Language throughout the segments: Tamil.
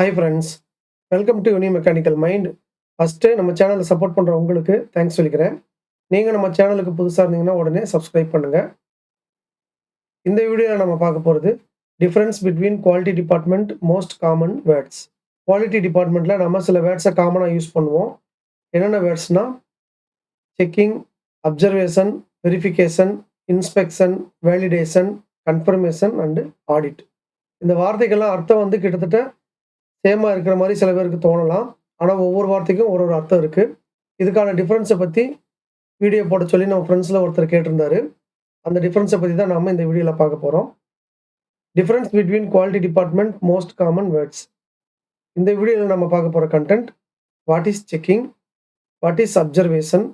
Hi friends, welcome to uni mechanical mind. First நம்ம சேனலை சப்போர்ட் பண்ணுற உங்களுக்கு தேங்க்ஸ் சொல்லிக்கிறேன். நீங்கள் நம்ம சேனலுக்கு புதுசாக இருந்தீங்கன்னா உடனே சப்ஸ்கிரைப் பண்ணுங்கள். இந்த வீடியோவில் நம்ம பார்க்க போகிறது difference between quality department most common words. Quality டிபார்ட்மெண்ட்டில் நம்ம சில வேர்ட்ஸை காமனாக யூஸ் பண்ணுவோம். என்னென்ன வேர்ட்ஸ்னால் checking, observation, verification, inspection, validation, confirmation and audit. இந்த வார்த்தைகள்லாம் அர்த்தம் கிட்டத்தட்ட சேமாக இருக்கிற மாதிரி சில பேருக்கு தோணலாம். ஆனால் ஒவ்வொரு வார்த்தைக்கும் ஒரு அர்த்தம் இருக்குது. இதுக்கான டிஃப்ரென்ஸை பற்றி வீடியோ போட சொல்லி நம்ம ஃப்ரெண்ட்ஸில் ஒருத்தர் கேட்டிருந்தாரு. அந்த டிஃப்ரென்ஸை பற்றி தான் நம்ம இந்த வீடியோவில் பார்க்க போகிறோம். Difference between quality department most common words. இந்த வீடியோவில் நம்ம பார்க்க போகிற content: what is checking, what is observation,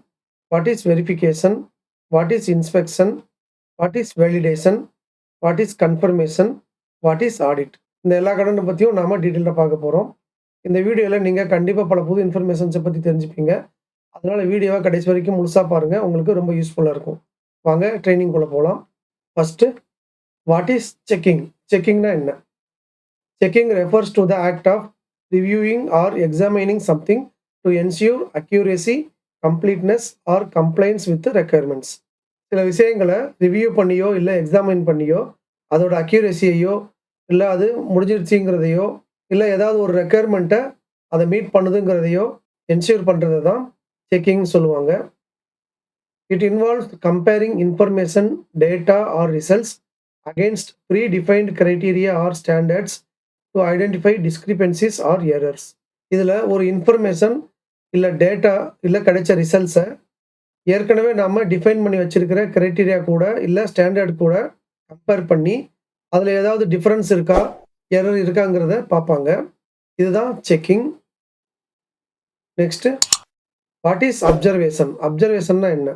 what is verification, what is inspection, what is validation, what is confirmation, what is audit. இந்த எல்லா கண்டென்ட்டை பற்றியும் நாம் டீட்டெயிலாக பார்க்க போகிறோம். இந்த வீடியோவில் நீங்கள் கண்டிப்பாக பல புது இன்ஃபர்மேஷன்ஸை பற்றி தெரிஞ்சுப்பீங்க. அதனால் வீடியோவை கடைசி வரைக்கும் முழுசாக பாருங்கள், உங்களுக்கு ரொம்ப யூஸ்ஃபுல்லாக இருக்கும். வாங்க ட்ரைனிங்குள்ளே போகலாம். First, what is checking? செக்கிங்னா என்ன? Checking refers to the act of reviewing or examining something to ensure accuracy, completeness or compliance with requirements. சில விஷயங்களை ரிவ்யூ பண்ணியோ இல்லை எக்ஸாமின் பண்ணியோ அதோட அக்யூரேசியையோ இல்லை அது முடிஞ்சிருச்சுங்கிறதையோ இல்லை ஏதாவது ஒரு ரெக்குயர்மெண்ட்டை அதை மீட் பண்ணுதுங்கிறதையோ என்ஷூர் பண்ணுறது தான் செக்கிங் சொல்லுவாங்க. It involves comparing information, data or results against predefined criteria or standards to identify discrepancies or errors. இதில் ஒரு இன்ஃபர்மேஷன் இல்லை டேட்டா இல்லை கிடைச்ச ரிசல்ட்ஸை ஏற்கனவே நாம் டிஃபைன் பண்ணி வச்சுருக்கிற கிரைட்டீரியா கூட இல்லை ஸ்டாண்டர்ட் கூட கம்பேர் பண்ணி அதில் ஏதாவது டிஃப்ரென்ஸ் இருக்கா, எரர் இருக்காங்கிறத பார்ப்பாங்க. இதுதான் checking. Next, what is observation? அப்சர்வேஷன்னா என்ன?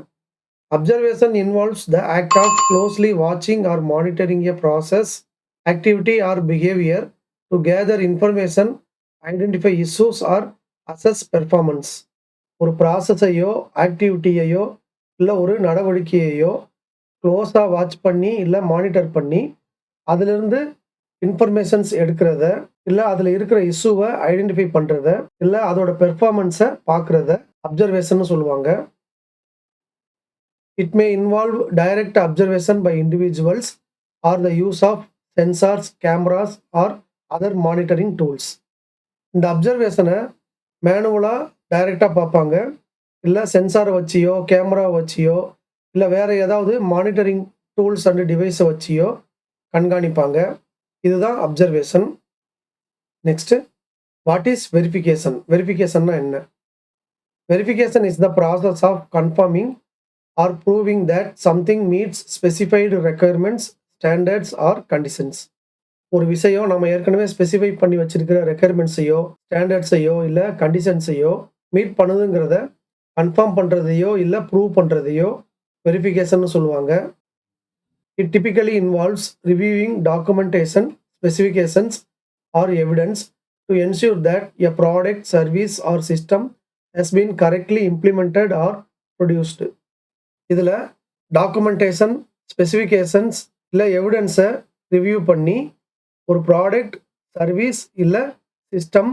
Observation involves the act of closely வாட்சிங் or monitoring a process, activity or behaviour to gather information, identify issues or assess performance. ஒரு ப்ராசஸையோ ஆக்டிவிட்டியையோ இல்லை ஒரு நடவடிக்கையையோ க்ளோஸாக வாட்ச் பண்ணி இல்லை மானிட்டர் பண்ணி அதிலிருந்து இன்ஃபர்மேஷன்ஸ் எடுக்கிறத, இல்லை அதில் இருக்கிற இஷ்யூவை ஐடென்டிஃபை பண்ணுறத, இல்லை அதோட பெர்ஃபார்மன்ஸை பார்க்குறத அப்சர்வேஷன் சொல்லுவாங்க. It may involve direct observation by individuals or the use of sensors, cameras or other monitoring tools. இந்த அப்சர்வேஷனை மேனுவலாக டைரெக்டாக பார்ப்பாங்க, இல்லை சென்சாரை வச்சியோ கேமராவை வச்சியோ இல்லை வேறு ஏதாவது மானிட்டரிங் டூல்ஸ் அண்ட் டிவைஸை வச்சியோ கண்காணிப்பாங்க. இதுதான் observation. Next, what is verification? வெரிஃபிகேஷன்னா என்ன? Verification is the process of confirming or proving that something meets specified requirements, standards or conditions. ஒரு விஷயம் நம்ம ஏற்கனவே ஸ்பெசிஃபை பண்ணி வச்சிருக்கிற ரெக்குயர்மெண்ட்ஸையோ ஸ்டாண்டர்ட்ஸையோ இல்லை கண்டிஷன்ஸையோ மீட் பண்ணுதுங்கிறத கன்ஃபார்ம் பண்ணுறதையோ இல்லை ப்ரூவ் பண்ணுறதையோ வெரிஃபிகேஷன் சொல்லுவாங்க. It typically involves reviewing documentation, specifications, or evidence to ensure that a product, service, or system has been correctly implemented or produced. இதில் டாக்குமெண்டேஷன், ஸ்பெசிஃபிகேஷன்ஸ் இல்லை எவிடன்ஸை ரிவ்யூ பண்ணி ஒரு ப்ராடக்ட், சர்வீஸ் இல்லை சிஸ்டம்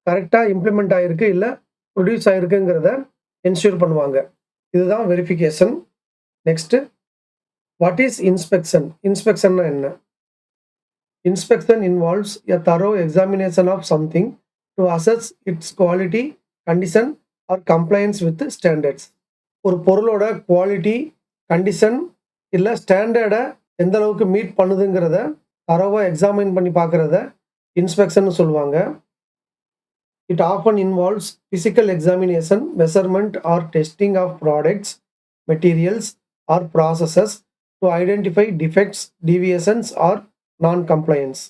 கரெக்டாக இம்ப்ளிமெண்ட் ஆகிருக்கு இல்லை ப்ரொடியூஸ் ஆகிருக்குங்கிறத என்ஷூர் பண்ணுவாங்க. இதுதான் verification. Next, what is inspection? இன்ஸ்பெக்ஷன்னா என்ன? Inspection involves a thorough examination of something to assess its quality, condition or compliance with standards. ஒரு பொருளோட குவாலிட்டி, கண்டிஷன் இல்லை ஸ்டாண்டர்டை எந்த அளவுக்கு மீட் பண்ணுதுங்கிறத தரோவாக எக்ஸாமின் பண்ணி பார்க்குறத இன்ஸ்பெக்ஷன் சொல்லுவாங்க. It often involves physical examination, measurement or testing of products, materials or processes to identify defects, deviations or non compliance.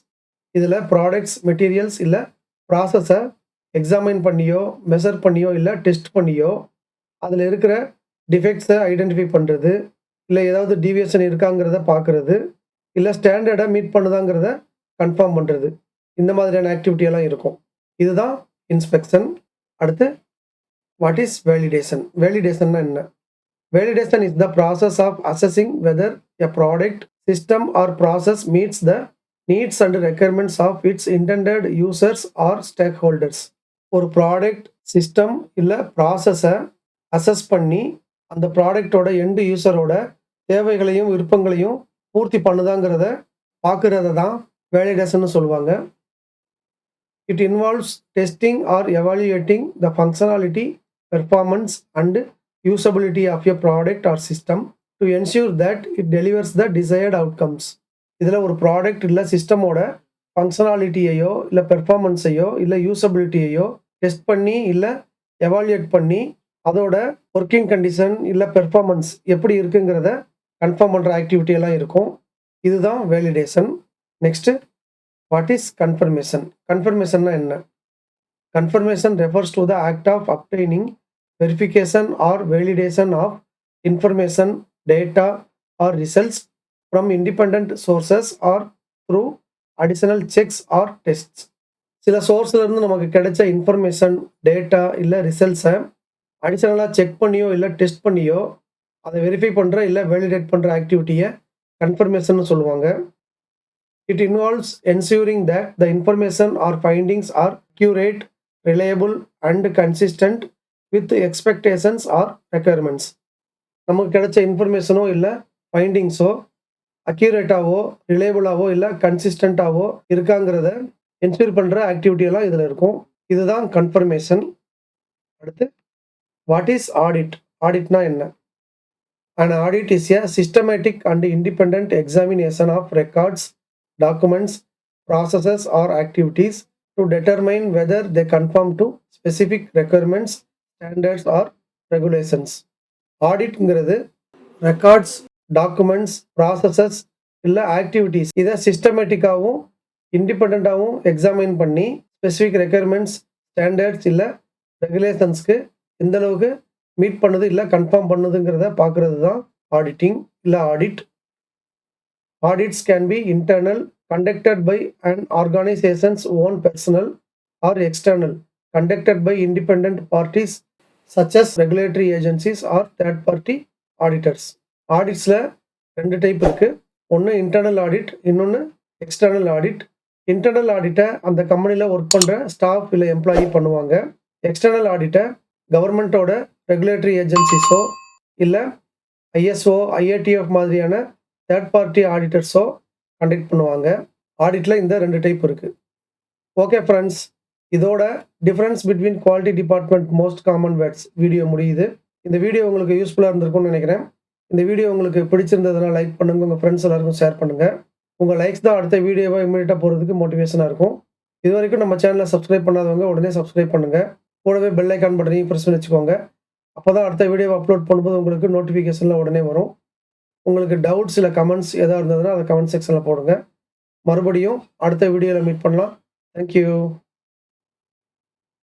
இதில் ப்ராடக்ட்ஸ், மெட்டீரியல்ஸ் இல்லை ப்ராசஸை எக்ஸாமின் பண்ணியோ மெஷர் பண்ணியோ இல்லை டெஸ்ட் பண்ணியோ அதில் இருக்கிற டிஃபெக்ட்ஸை ஐடென்டிஃபை பண்ணுறது, இல்லை ஏதாவது டீவியேஷன் இருக்காங்கிறத பார்க்குறது, இல்லை ஸ்டாண்டர்டை மீட் பண்ணுதாங்கிறத கன்ஃபார்ம் பண்ணுறது, இந்த மாதிரியான ஆக்டிவிட்டியெல்லாம் இருக்கும். இதுதான் இன்ஸ்பெக்ஷன். அடுத்து, வாட் இஸ் வேலிடேஷன்? வேலிடேஷன்னா என்ன? Validation is the process of assessing whether a product, system or process meets the needs and requirements of its intended users or stakeholders. ஒரு ப்ராடக்ட், சிஸ்டம் இல்லை ப்ராசஸை அசஸ் பண்ணி அந்த ப்ராடக்டோட எண்டு யூசரோட தேவைகளையும் விருப்பங்களையும் பூர்த்தி பண்ணுதாங்கிறத பார்க்குறத தான் வேலிடேஷன் சொல்லுவாங்க. It involves testing or evaluating the functionality, performance and usability of a product or system to ensure that it delivers the desired outcomes. இதில் ஒரு ப்ராடக்ட் இல்லை சிஸ்டமோட ஃபங்க்ஷனாலிட்டியையோ இல்லை பெர்ஃபார்மன்ஸையோ இல்லை யூசபிலிட்டியையோ டெஸ்ட் பண்ணி இல்லை எவாலுவேட் பண்ணி அதோட ஒர்க்கிங் கண்டிஷன் இல்லை பெர்ஃபார்மன்ஸ் எப்படி இருக்குங்கிறத கன்ஃபார்ம் பண்ணுற ஆக்டிவிட்டியெல்லாம் இருக்கும். இதுதான் validation. Next, what is confirmation? கன்ஃபர்மேஷன்னா என்ன? Confirmation refers to the act of obtaining verification or validation of information, data or results from independent sources or through additional checks or tests. சில சோர்ஸ்லேருந்து நமக்கு கிடைச்ச இன்ஃபர்மேஷன், டேட்டா இல்லை ரிசல்ட்ஸை அடிஷ்னலாக செக் பண்ணியோ இல்லை டெஸ்ட் பண்ணியோ அதை வெரிஃபை பண்ணுற இல்லை வேலிடேட் பண்ணுற ஆக்டிவிட்டியை கன்ஃபர்மேஷன் சொல்லுவாங்க. It involves ensuring that the information or findings are accurate, reliable and consistent with expectations or requirements. நமக்கு கிடைச்ச இன்ஃபர்மேஷனோ இல்லை ஃபைண்டிங்ஸோ அக்யூரேட்டாவோ, ரிலேபிளாவோ இல்லை கன்சிஸ்டண்ட்டாவோ இருக்காங்கிறத என்ஷூர் பண்ணுற ஆக்டிவிட்டியெல்லாம் இதில் இருக்கும். இதுதான் கன்ஃபர்மேஷன். அடுத்து, வாட் இஸ் ஆடிட்? ஆடிட்னா என்ன? An audit is a systematic and independent examination of records, documents, processes or activities to determine whether they conform to specific requirements, standards or regulations. ஆடிட்ங்கிறது ரெக்கார்ட்ஸ், டாக்குமெண்ட்ஸ், ப்ராசஸஸ் இல்லை ஆக்டிவிட்டீஸ் இதை சிஸ்டமேட்டிக்காகவும் இண்டிபெண்ட்டாகவும் எக்ஸாமைன் பண்ணி ஸ்பெசிஃபிக் ரெக்யர்மெண்ட்ஸ், ஸ்டாண்டர்ட்ஸ் இல்லை ரெகுலேஷன்ஸ்க்கு எந்த அளவுக்கு மீட் பண்ணுது இல்லை கன்ஃபார்ம் பண்ணுதுங்கிறத பார்க்குறது தான் ஆடிட்டிங் இல்லை audit. Audits can be internal, conducted by an organization's own personnel or external, conducted by independent parties such as regulatory agencies or third party auditors. ஆடிட்ஸில் 2 டைப் இருக்குது. ஒன்று இன்டர்னல் ஆடிட், இன்னொன்று எக்ஸ்டர்னல் ஆடிட். இன்டர்னல் ஆடிட்டை அந்த கம்பெனியில் ஒர்க் பண்ணுற ஸ்டாஃப் இல்லை எம்ப்ளாயி பண்ணுவாங்க. எக்ஸ்டர்னல் ஆடிட்டை கவர்மெண்ட்டோட ரெகுலேட்டரி ஏஜென்சிஸோ இல்லை ஐஎஸ்ஓ, ஐஏடிஎஃப் மாதிரியான தேர்ட் பார்ட்டி ஆடிட்டர்ஸோ கண்டக்ட் பண்ணுவாங்க. ஆடிட்டில் இந்த 2 டைப் இருக்குது. ஓகே ஃப்ரெண்ட்ஸ், இதோட difference between quality department most common words video முடியுது. இந்த வீடியோ உங்களுக்கு யூஸ்ஃபுல்லாக இருந்திருக்கும்னு நினைக்கிறேன். இந்த வீடியோ உங்களுக்கு பிடிச்சிருந்ததுன்னா லைக் பண்ணுங்கள், உங்கள் ஃப்ரெண்ட்ஸ் எல்லாருக்கும் ஷேர் பண்ணுங்கள். உங்கள் லைக்ஸ் தான் அடுத்த வீடியோவை இமீடியட்டாக போகிறதுக்கு மோட்டிவேஷனாக இருக்கும். இது வரைக்கும் நம்ம சேனலை சப்ஸ்கிரைப் பண்ணாதவங்க உடனே சப்ஸ்கிரைப் பண்ணுங்கள். கூடவே பெல் ஐக்கான் பட்டனையும் ப்ரெஸ் பண்ணி வச்சுக்கோங்க. அப்போ தான் அடுத்த வீடியோவை அப்லோட் பண்ணும்போது உங்களுக்கு நோட்டிஃபிகேஷனில் உடனே வரும். உங்களுக்கு டவுட்ஸ் இல்லை கமெண்ட்ஸ் எதாவது இருந்ததுன்னா அதை கமெண்ட் செக்ஷனில் போடுங்க. மறுபடியும் அடுத்த வீடியோவில் மீட் பண்ணலாம். தேங்க்யூ.